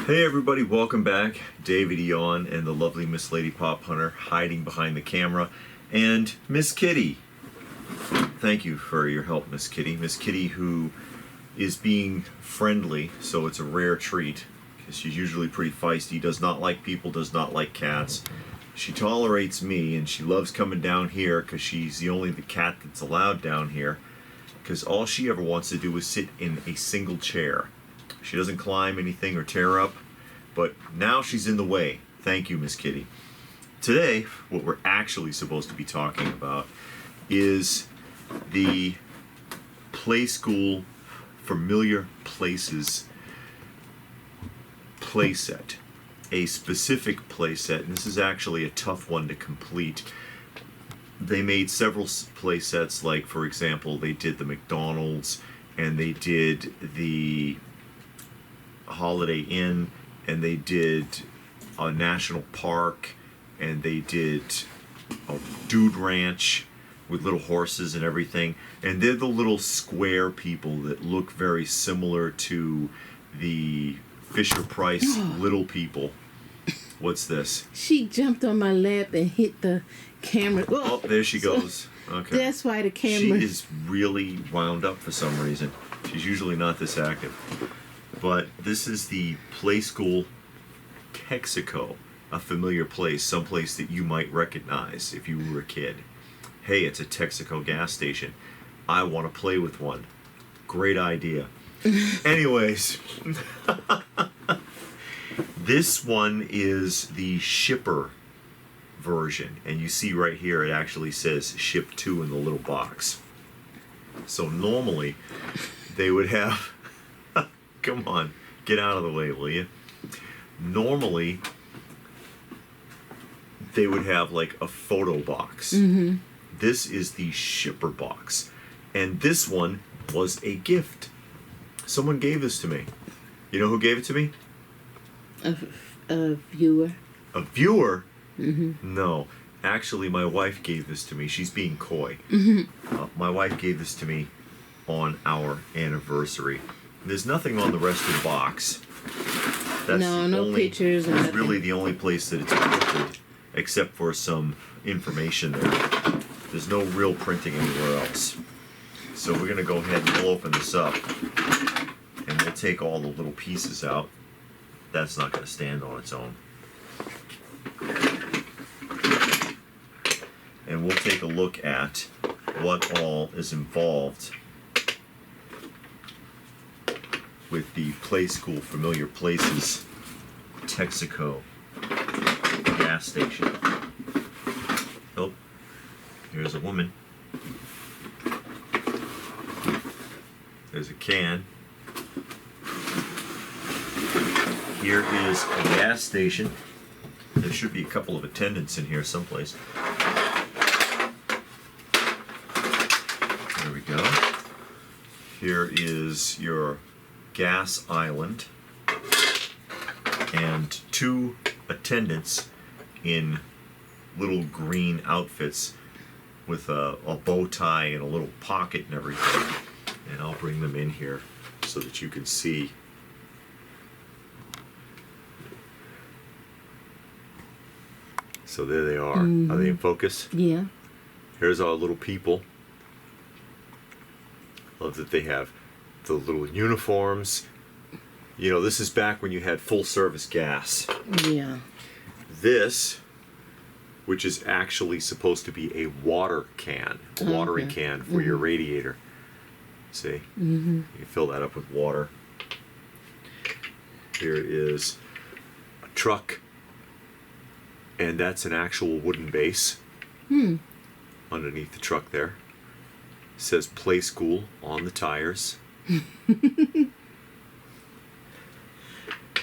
Hey everybody, welcome back. David Eon and the lovely Miss Lady Pop Hunter hiding behind the camera, and Miss Kitty. Thank you for your help, Miss Kitty. Miss Kitty, who is being friendly, so it's a rare treat because she's usually pretty feisty, does not like people, does not like cats. She tolerates me, and she loves coming down here because she's the only cat that's allowed down here, because all she ever wants to do is sit in a single chair. She doesn't climb anything or tear up, but now she's in the way. Thank you, Miss Kitty. Today, what we're actually supposed to be talking about is the Playskool Familiar Places playset. A specific playset, and this is actually a tough one to complete. They made several playsets, like for example, they did the McDonald's, and they did the Holiday Inn, and they did a national park, and they did a dude ranch with little horses and everything, and they're the little square people that look very similar to the Fisher-Price little people. What's this? She jumped on my lap and hit the camera. Oh, there she goes. Okay. That's why the camera... She is really wound up for some reason. She's usually not this active. But this is the Playskool Texaco, a familiar place, someplace that you might recognize if you were a kid. Hey, it's a Texaco gas station. I want to play with one. Great idea. Anyways, this one is the shipper version, and you see right here it actually says ship to in the little box. So normally they would have come on, get out of the way, will you? Normally, they would have like a photo box. Mm-hmm. This is the shipper box. And this one was a gift. Someone gave this to me. You know who gave it to me? A viewer. A viewer? Mm-hmm. No. Actually, my wife gave this to me. She's being coy. Mm-hmm. My wife gave this to me on our anniversary. There's nothing on the rest of the box. That's no pictures. That's really the only place that it's printed, except for some information there. There's no real printing anywhere else. So we're going to go ahead and we'll open this up, and we'll take all the little pieces out. That's not going to stand on its own. And we'll take a look at what all is involved with the Playskool Familiar Places Texaco gas station. Oh, here's a woman. There's a can. Here is a gas station. There should be a couple of attendants in here someplace. There we go. Here is your gas island, and two attendants in little green outfits with a bow tie and a little pocket and everything. And I'll bring them in here so that you can see. So there they are. Mm-hmm. Are they in focus? Yeah. Here's our little people. Love that they have the little uniforms. You know, this is back when you had full service gas. Yeah. This, which is actually supposed to be a water can, a watering can for your radiator. See? Mm-hmm. You can fill that up with water. Here is a truck, and that's an actual wooden base underneath the truck there. It says Playskool on the tires.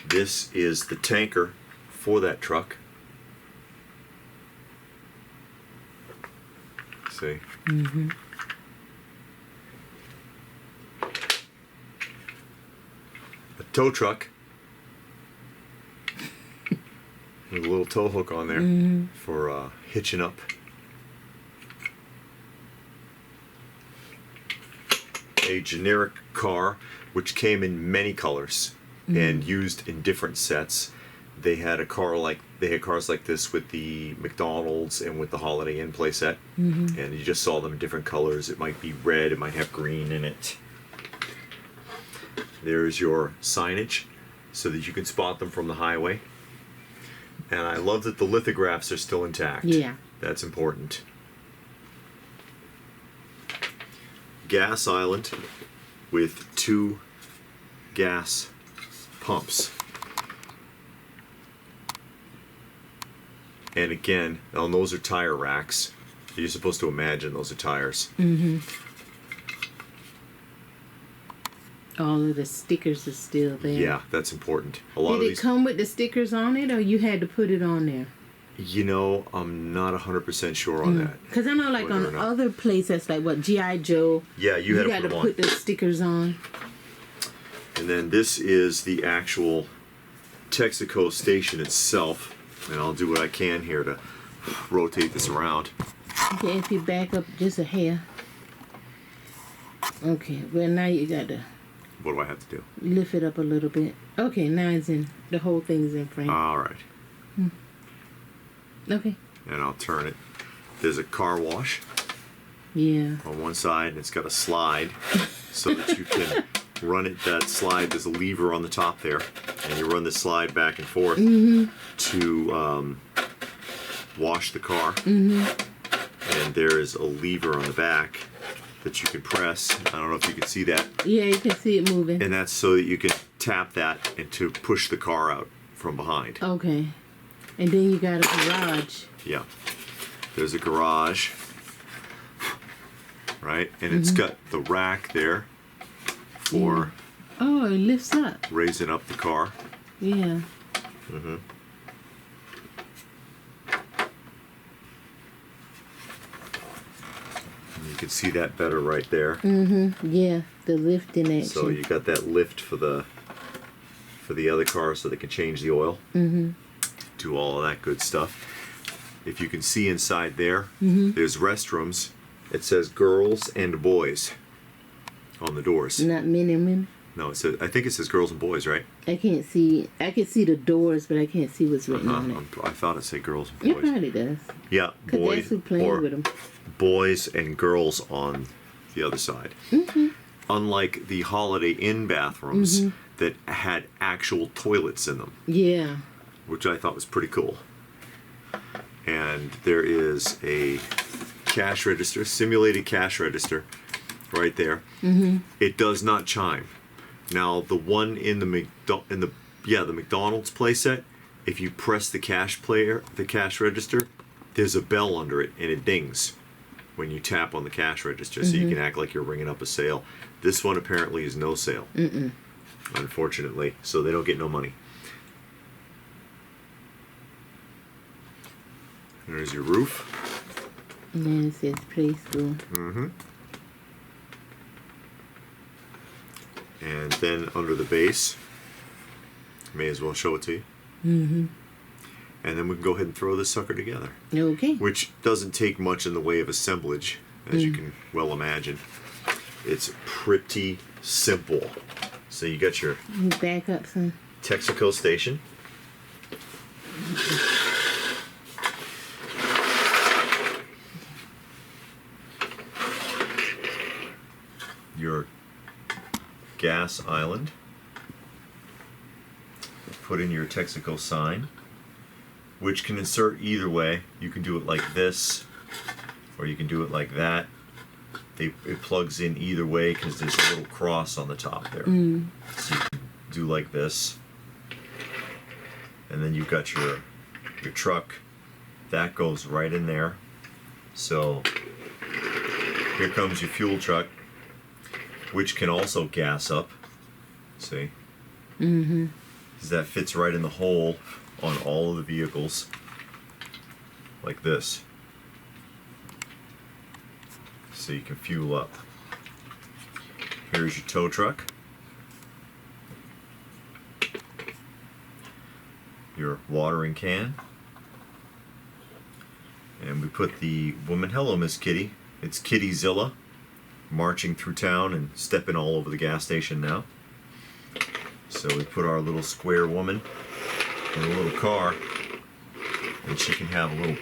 This is the tanker for that truck. See? Mm-hmm. A tow truck with a little tow hook on there for hitching up. A generic car which came in many colors. and used in different sets. They had cars like this with the McDonald's and with the Holiday Inn playset, and you just saw them in different colors. It might be red, it might have green in it. There's your signage so that you can spot them from the highway. And I love that the lithographs are still intact. Yeah. That's important. Gas island with 2 gas pumps. And again, those are tire racks. You're supposed to imagine those are tires. All of the stickers are still there. Yeah, that's important. A lot of Did these. it come with the stickers on it, or you had to put it on there? You know, I'm not 100% sure on that. Because I know, like Whether or on not. other places, like what G.I. Joe, Yeah, you had to got put to them on. put the stickers on. And then this is the actual Texaco station itself. And I'll do what I can here to rotate this around. Okay, if you back up just a hair. Okay, well now you got to What do I have to do? lift it up a little bit. Okay, now it's in. The whole thing's in frame. All right. Okay. And I'll turn it. There's a car wash Yeah. on one side, and it's got a slide so that you can run it. That slide, there's a lever on the top there, and you run the slide back and forth to wash the car. And there is a lever on the back that you can press. I don't know if you can see that. Yeah, you can see it moving. And that's so that you can tap that and to push the car out from behind. Okay. And then you got a garage. Yeah. There's a garage, right? And it's got the rack there for Oh, it lifts up. raising up the car. Yeah. And you can see that better right there. Yeah, the lifting action. So you got that lift for the other car so they can change the oil. Do all of that good stuff. If you can see inside there, there's restrooms. It says girls and boys on the doors. Not men and women. No, it says, I think it says girls and boys, right? I can't see. I can see the doors, but I can't see what's written on it. I thought it said girls and It boys. probably does. Yeah, Cause boys that's who playing or with them. boys and girls on the other side. Unlike the Holiday Inn bathrooms that had actual toilets in them, Yeah. which I thought was pretty cool. And there is a cash register, simulated cash register, right there. It does not chime. Now the one in the McDonald's playset, if you press the cash register, there's a bell under it and it dings when you tap on the cash register, so you can act like you're ringing up a sale. This one apparently is no sale, unfortunately, so they don't get no money. There's your roof. And then it says Playskool. And then under the base, may as well show it to you. And then we can go ahead and throw this sucker together, Okay. which doesn't take much in the way of assemblage, as you can well imagine. It's pretty simple. So you got your Back up some. Texaco station. Your gas island. Put in your Texaco sign, which can insert either way. You can do it like this, or you can do it like that. It plugs in either way because there's a little cross on the top there. So you can do like this. And then you've got your truck. That goes right in there. So here comes your fuel truck, which can also gas up. See? Because that fits right in the hole on all of the vehicles. Like this. So you can fuel up. Here's your tow truck. Your watering can. And we put the woman, hello Miss Kitty. It's Kittyzilla, marching through town and stepping all over the gas station now. So So we put our little square woman in a little car, and she can have a little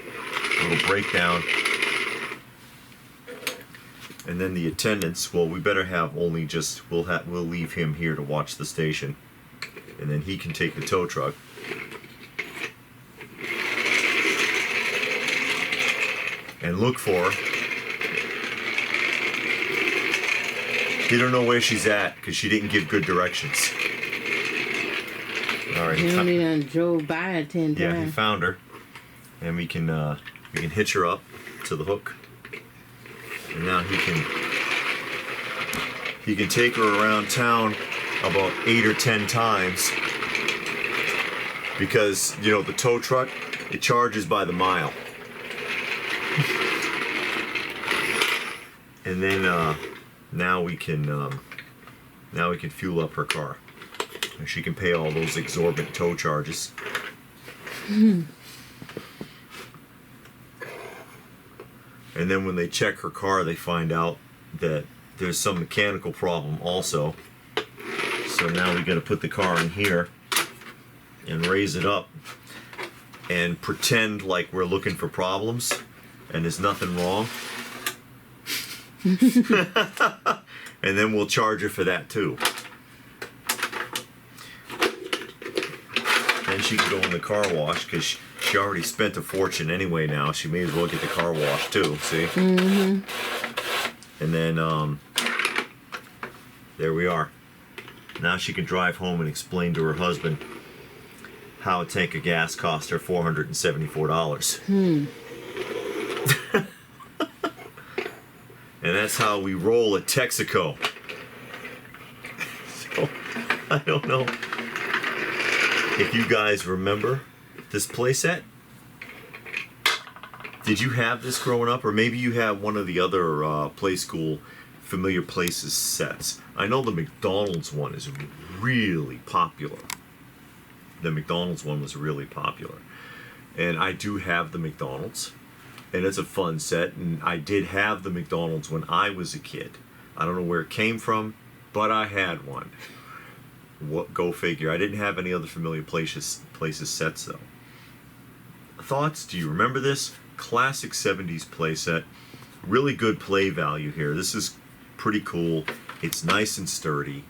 breakdown. And then the attendants, well, we better have only just, we'll leave him here to watch the station, and then he can take the tow truck. And look for her. He don't know where she's at because she didn't give good directions. All right. He only done drove by her 10 times. Yeah, he found her, and we can hitch her up to the hook, and now he can take her around town about 8 or 10 times, because you know the tow truck, it charges by the mile. And then now we can fuel up her car, and she can pay all those exorbitant tow charges. And then when they check her car, they find out that there's some mechanical problem also. So now we got to put the car in here and raise it up and pretend like we're looking for problems and there's nothing wrong. And then we'll charge her for that too. Then she can go in the car wash because she already spent a fortune anyway now. She may as well get the car washed too, see? Mm-hmm. And then, there we are. Now she can drive home and explain to her husband how a tank of gas cost her $474. And that's how we roll at Texaco. So, I don't know if you guys remember this playset. Did you have this growing up? Or maybe you have one of the other Playskool Familiar Places sets. I know the McDonald's one is really popular. The McDonald's one was really popular. And I do have the McDonald's. And it's a fun set, and I did have the McDonald's when I was a kid. I don't know where it came from, but I had one. What? Go figure. I didn't have any other Familiar Places sets, though. Thoughts? Do you remember this? Classic 70s playset. Really good play value here. This is pretty cool. It's nice and sturdy.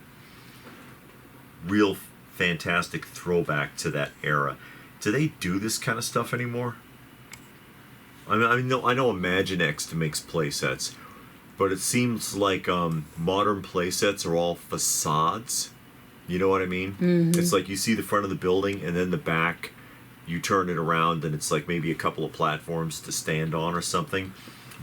Real fantastic throwback to that era. Do they do this kind of stuff anymore? I know Imaginext makes playsets, but it seems like modern playsets are all facades. You know what I mean? Mm-hmm. It's like you see the front of the building, and then the back, you turn it around, and it's like maybe a couple of platforms to stand on or something,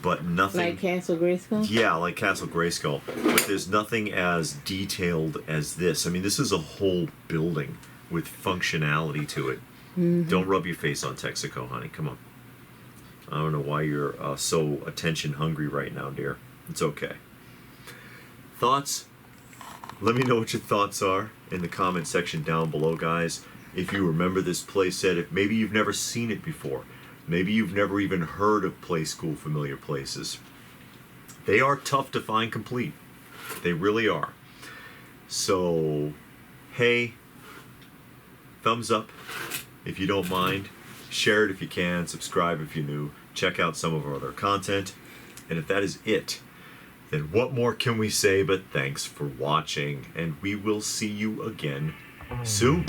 but nothing. Like Castle Grayskull? Yeah, like Castle Grayskull. But there's nothing as detailed as this. I mean, this is a whole building with functionality to it. Mm-hmm. Don't rub your face on Texaco, honey. Come on. I don't know why you're so attention hungry right now, dear. It's okay. Thoughts? Let me know what your thoughts are in the comment section down below, guys. If you remember this playset, if maybe you've never seen it before, maybe you've never even heard of Playskool Familiar Places. They are tough to find complete. They really are. So, hey, thumbs up if you don't mind. Share it if you can, subscribe if you're new, check out some of our other content, and if that is it, then what more can we say but thanks for watching, and we will see you again soon.